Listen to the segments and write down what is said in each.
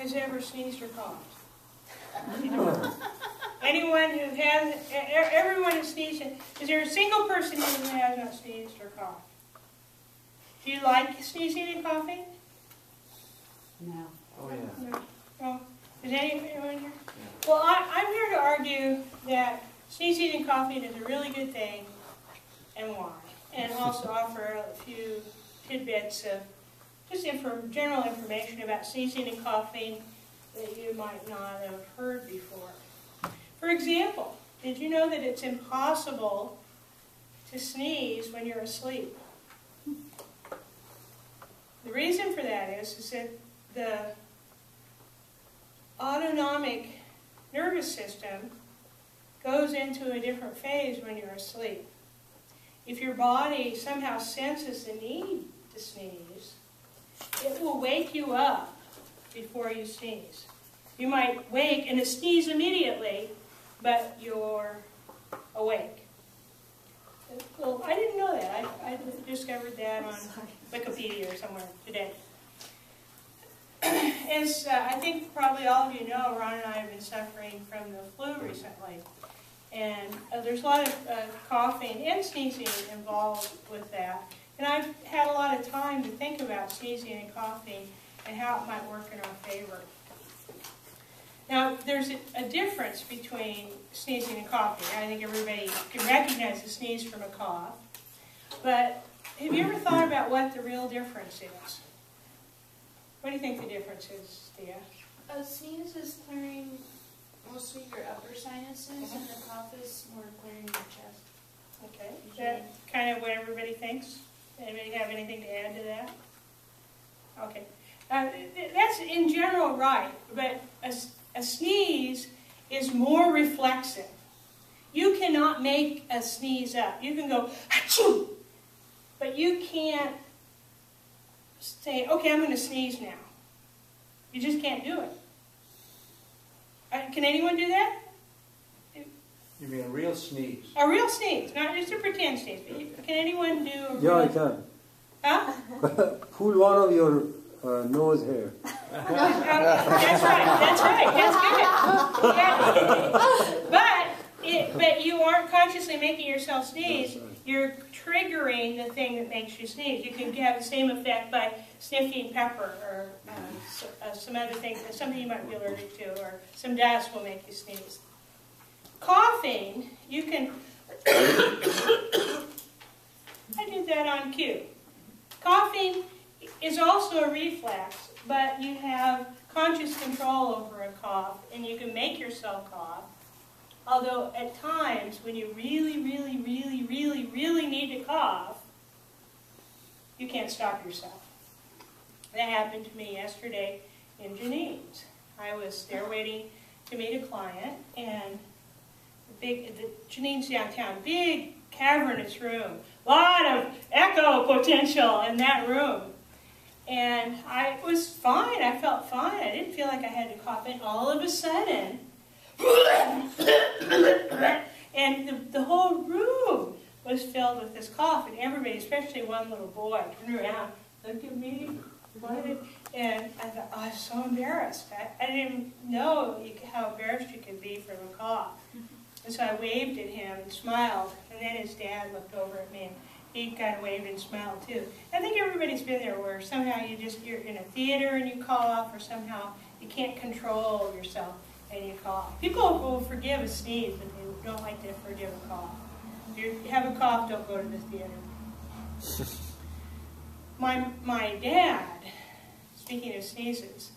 has ever sneezed or coughed? Anyone who has, everyone has sneezed. Is there a single person here who has not sneezed or coughed? Do you like sneezing and coughing? No. Oh, yeah. No. Well, is anyone here? Well, I'm here to argue that sneezing and coughing is a really good thing, and why. And also offer a few tidbits of just general information about sneezing and coughing that you might not have heard before. For example, did you know that it's impossible to sneeze when you're asleep? The reason for that is that the autonomic nervous system goes into a different phase when you're asleep. If your body somehow senses the need to sneeze, it will wake you up before you sneeze. You might wake and sneeze immediately, but you're awake. Well, I didn't know that. I discovered that on Wikipedia or somewhere today. As I think probably all of you know, Ron and I have been suffering from the flu recently. And there's a lot of coughing and sneezing involved with that. And I've had a lot of time to think about sneezing and coughing and how it might work in our favor. Now, there's a difference between sneezing and coughing. I think everybody can recognize a sneeze from a cough. But have you ever thought about what the real difference is? What do you think the difference is, Thea? A sneeze is clearing mostly your upper sinuses, and the cough is more clearing your chest. Okay. Is that kind of what everybody thinks? Anybody have anything to add to that? Okay. That's in general right, but a sneeze is more reflexive. You cannot make a sneeze up. You can go, achoo! But you can't say, okay, I'm going to sneeze now. You just can't do it. Can anyone do that? You mean a real sneeze? A real sneeze, not just a pretend sneeze. Can anyone do a real... Yeah, I can. Huh? Pull one of your nose hair. That's right, that's good. Yeah. But you aren't consciously making yourself sneeze. You're triggering the thing that makes you sneeze. You can have the same effect by sniffing pepper or some other thing, something you might be allergic to, or some dust will make you sneeze. Coughing, you can... I did that on cue. Coughing is also a reflex, but you have conscious control over a cough, and you can make yourself cough. Although at times, when you really need to cough, you can't stop yourself. That happened to me yesterday in Janine's. I was there waiting to meet a client, and Janine's downtown, big cavernous room, a lot of echo potential in that room. And I was fine, I felt fine, I didn't feel like I had to cough, and all of a sudden, and the whole room was filled with this cough, and everybody, especially one little boy, turned around, looked at me, and I thought, oh, I was so embarrassed. I didn't know how embarrassed you could be from a cough. And so I waved at him and smiled, and then his dad looked over at me, and he kind of waved and smiled too. I think everybody's been there where somehow you're in a theater and you cough, or somehow you can't control yourself and you cough. People will forgive a sneeze, but they don't like to forgive a cough. If you have a cough, don't go to the theater. My dad, speaking of sneezes,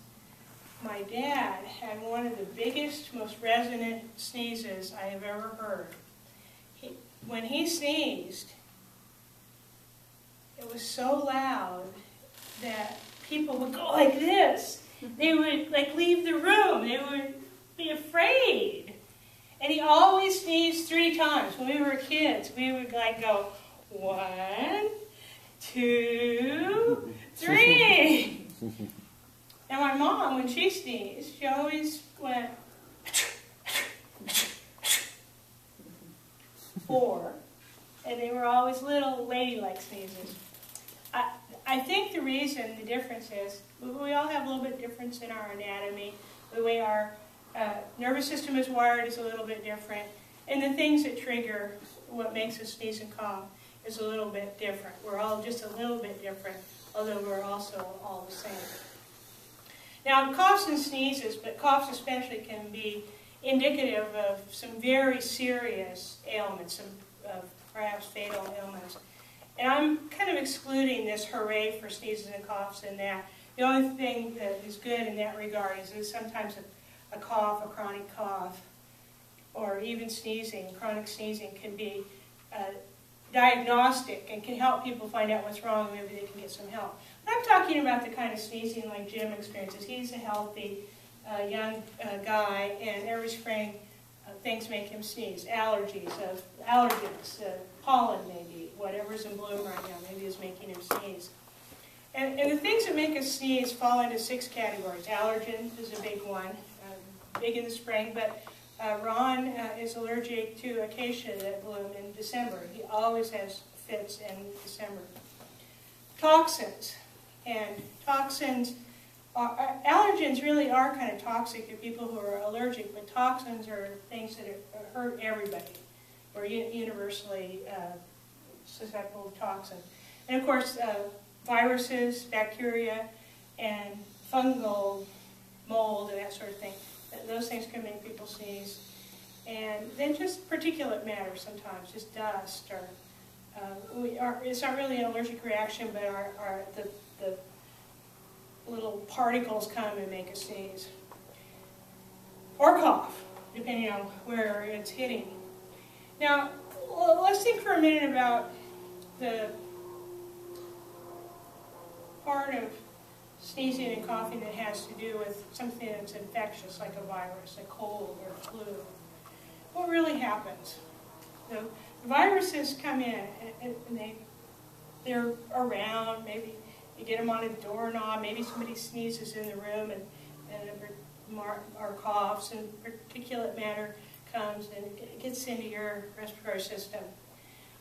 my dad had one of the biggest, most resonant sneezes I have ever heard. When he sneezed, it was so loud that people would go like this. They would like leave the room. They would be afraid. And he always sneezed 3 times. When we were kids, we would like go 1, 2, 3. And my mom, when she sneezed, she always went 4. And they were always little ladylike sneezes. I think the reason, the difference is, we all have a little bit difference in our anatomy. The way our nervous system is wired is a little bit different. And the things that trigger what makes us sneeze and cough is a little bit different. We're all just a little bit different, although we're also all the same. Now, coughs and sneezes, but coughs especially, can be indicative of some very serious ailments, some perhaps fatal ailments. And I'm kind of excluding this hooray for sneezes and coughs in that. The only thing that is good in that regard is that sometimes a cough, a chronic cough, or even sneezing, chronic sneezing, can be diagnostic and can help people find out what's wrong, and maybe they can get some help. But I'm talking about the kind of sneezing like Jim experiences. He's a healthy young guy, and every spring things make him sneeze. Allergies, allergens, pollen maybe, whatever's in bloom right now, maybe is making him sneeze. And the things that make us sneeze fall into 6 categories. Allergens is a big one, big in the spring, but Ron is allergic to acacia that bloom in December. He always has fits in December. Toxins. And toxins, allergens really are kind of toxic to people who are allergic, but toxins are things that hurt everybody. We're universally susceptible to toxins. And of course, viruses, bacteria, and fungal mold and that sort of thing. Those things can make people sneeze. And then just particulate matter sometimes, just dust, or it's not really an allergic reaction, but the little particles come and make us sneeze. Or cough, depending on where it's hitting. Now, let's think for a minute about the part of sneezing and coughing that has to do with something that's infectious, like a virus, a cold or flu. What really happens? The viruses come in and they're around. Maybe you get them on a doorknob. Maybe somebody sneezes in the room and or coughs, and particulate matter comes and it gets into your respiratory system.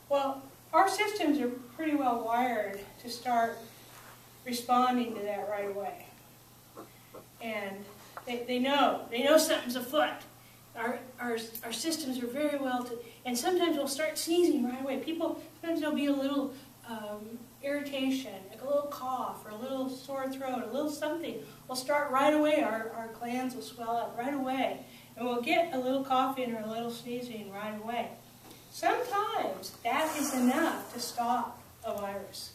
Well, our systems are pretty well wired to start responding to that right away. And they know something's afoot. Our systems are very well, and sometimes we'll start sneezing right away. Sometimes there'll be a little irritation, like a little cough, or a little sore throat, a little something. We'll start right away, our glands will swell up right away. And we'll get a little coughing or a little sneezing right away. Sometimes that is enough to stop a virus.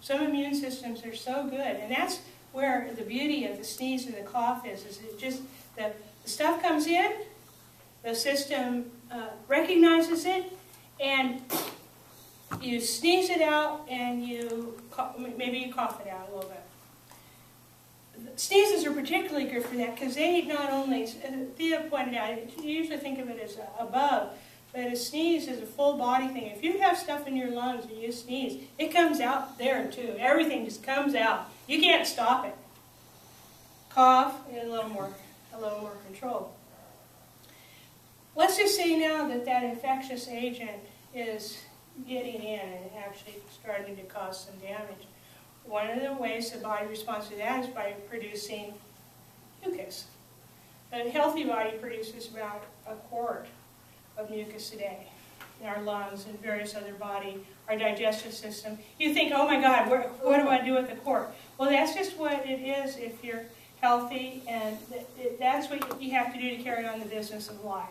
Some immune systems are so good, and that's where the beauty of the sneeze and the cough is it just the stuff comes in, the system recognizes it, and you sneeze it out, and maybe you cough it out a little bit. Sneezes are particularly good for that because they not only, Thea pointed out, you usually think of it as a bug, but a sneeze is a full body thing. If you have stuff in your lungs and you sneeze, it comes out there too. Everything just comes out. You can't stop it. Cough, a little more control. Let's just say now that infectious agent is getting in and actually starting to cause some damage. One of the ways the body responds to that is by producing mucus. A healthy body produces about a quart of mucus a day in our lungs and various other body, our digestive system. You think, oh my God, what do I do with the quart? Well, that's just what it is if you're healthy, and that's what you have to do to carry on the business of life.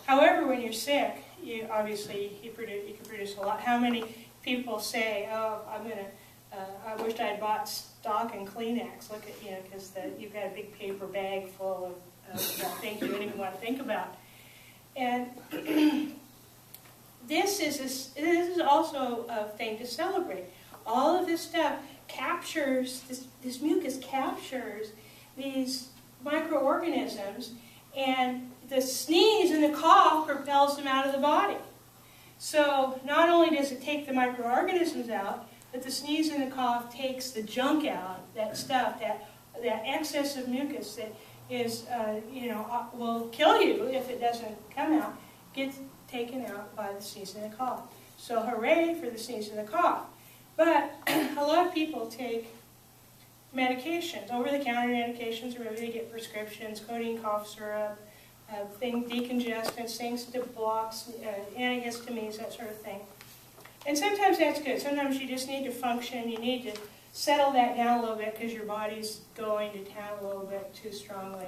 However, when you're sick, you can produce a lot. How many people say, oh, I wish I'd bought stock in Kleenex. Look at, because you've got a big paper bag full of things you don't even want to think about. And this is also a thing to celebrate. All of this stuff captures, this mucus captures these microorganisms, and the sneeze and the cough propels them out of the body. So not only does it take the microorganisms out, but the sneeze and the cough takes the junk out, that stuff, that excess of mucus that is, will kill you if it doesn't come out, gets taken out by the sneeze and the cough. So hooray for the sneeze and the cough. But a lot of people take medications, over-the-counter medications, or maybe they get prescriptions, codeine cough syrup, decongestants, things to block antihistamines, that sort of thing. And sometimes that's good. Sometimes you just need to function. You need to settle that down a little bit because your body's going to town a little bit too strongly.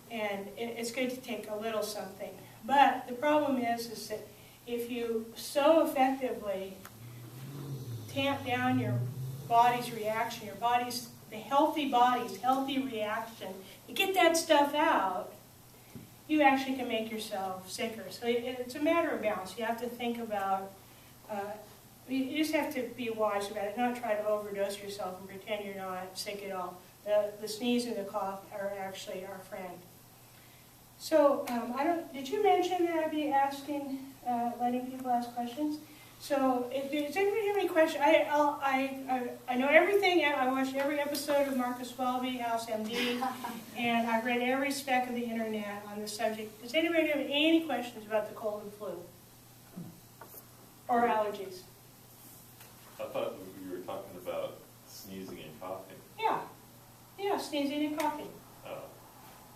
And it's good to take a little something. But the problem is that if you so effectively tamp down your body's reaction, the healthy body's healthy reaction, to get that stuff out, you actually can make yourself sicker. So it's a matter of balance. You have to think about, you just have to be wise about it, not try to overdose yourself and pretend you're not sick at all. The sneeze and the cough are actually our friend. So, did you mention that I'd be asking, letting people ask questions? So, does anybody have any questions? I know everything. I watched every episode of Marcus Welby, House MD, and I've read every speck of the internet on this subject. Does anybody have any questions about the cold and flu? Or allergies? I thought you were talking about sneezing and coughing. Yeah, sneezing and coughing.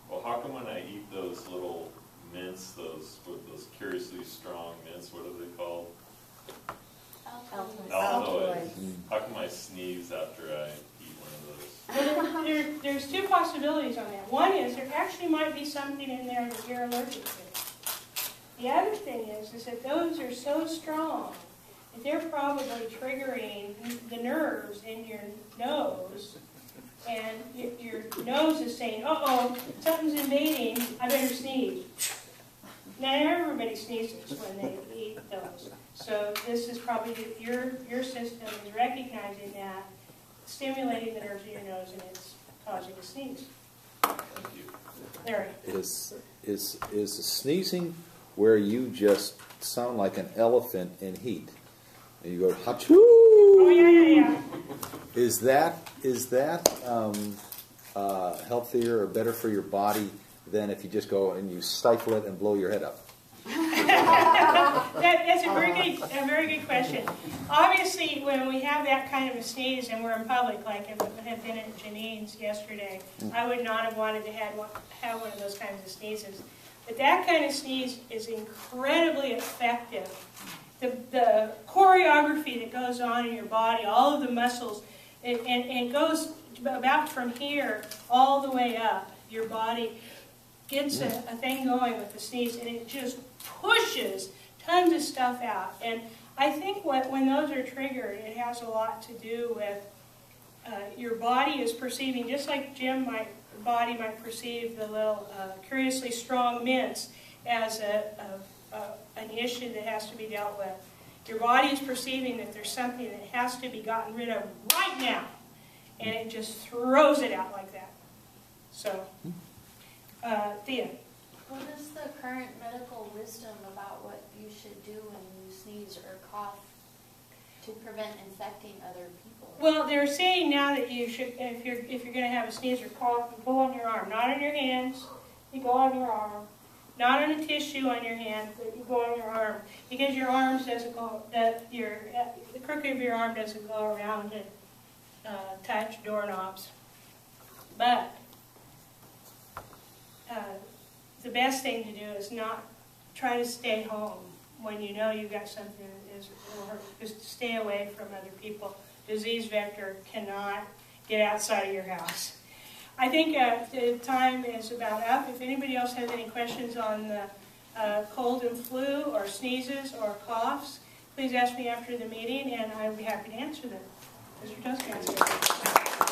Well, how come when I eat those little mints, those curiously strong mints, what are they called? Altoids. How come I sneeze after I eat one of those? Well, there's two possibilities on that. One is there actually might be something in there that you're allergic to. The other thing is that those are so strong that they're probably triggering the nerves in your nose, and your nose is saying, uh-oh, something's invading, I better sneeze. Now, everybody sneezes when they eat those. So this is probably, your system is recognizing that, stimulating the nerves in your nose, and it's causing a sneeze. Thank you. Larry. Is sneezing where you just sound like an elephant in heat? And you go, hachoo! Oh, yeah. Is that healthier or better for your body than if you just go and you stifle it and blow your head up? That's a very good question. Obviously, when we have that kind of a sneeze and we're in public, like if it had been at Janine's yesterday, I would not have wanted to have one of those kinds of sneezes. But that kind of sneeze is incredibly effective. The choreography that goes on in your body, all of the muscles, it goes about from here all the way up. Your body gets a thing going with the sneeze, and it just pushes tons of stuff out. And I think when those are triggered, it has a lot to do with your body is perceiving, just like Jim's body might perceive the little curiously strong mints as an issue that has to be dealt with. Your body is perceiving that there's something that has to be gotten rid of right now, and it just throws it out like that. So, Thea. What is the current medical wisdom about what you should do when you sneeze or cough to prevent infecting other people? Well, they're saying now that you should, if you're going to have a sneeze or cough, you go on your arm, not on your hands. You go on your arm, not on a tissue on your hand, but you go on your arm, because your arms doesn't go. The crook of your arm doesn't go around and touch doorknobs. But the best thing to do is not try to stay home when you know you've got something that is hurt. Just stay away from other people. Disease vector cannot get outside of your house. I think the time is about up. If anybody else has any questions on the cold and flu or sneezes or coughs, please ask me after the meeting, and I'll be happy to answer them. Mr. Toastmaster.